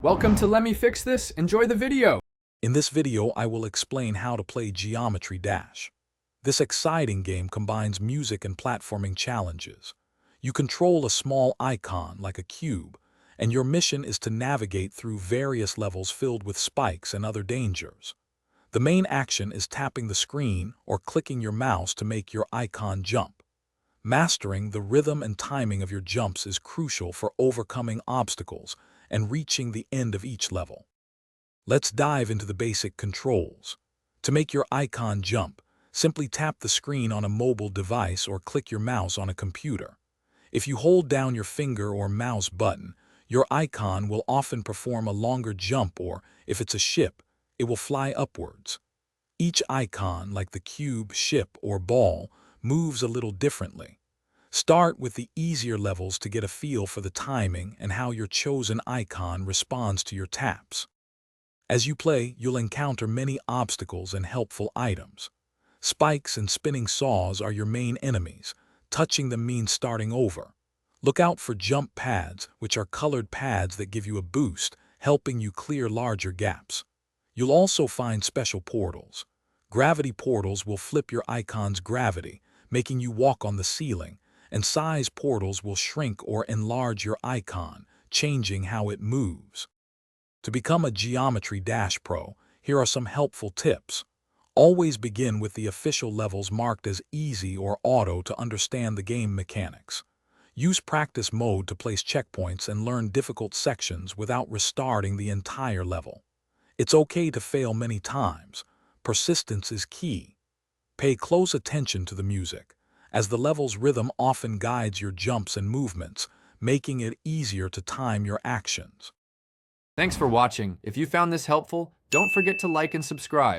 Welcome to Let Me Fix This. Enjoy the video. In this video, I will explain how to play Geometry Dash. This exciting game combines music and platforming challenges. You control a small icon like a cube, and your mission is to navigate through various levels filled with spikes and other dangers. The main action is tapping the screen or clicking your mouse to make your icon jump. Mastering the rhythm and timing of your jumps is crucial for overcoming obstacles and reaching the end of each level. Let's dive into the basic controls. To make your icon jump, simply tap the screen on a mobile device or click your mouse on a computer. If you hold down your finger or mouse button, your icon will often perform a longer jump, or if it's a ship, it will fly upwards. Each icon, like the cube, ship, or ball, moves a little differently. Start with the easier levels to get a feel for the timing and how your chosen icon responds to your taps. As you play, you'll encounter many obstacles and helpful items. Spikes and spinning saws are your main enemies. Touching them means starting over. Look out for jump pads, which are colored pads that give you a boost, helping you clear larger gaps. You'll also find special portals. Gravity portals will flip your icon's gravity, making you walk on the ceiling, and size portals will shrink or enlarge your icon, changing how it moves. To become a Geometry Dash Pro, here are some helpful tips. Always begin with the official levels marked as easy or auto to understand the game mechanics. Use practice mode to place checkpoints and learn difficult sections without restarting the entire level. It's okay to fail many times. Persistence is key. Pay close attention to the music, as the level's rhythm often guides your jumps and movements, making it easier to time your actions. Thanks for watching. If you found this helpful, don't forget to like and subscribe.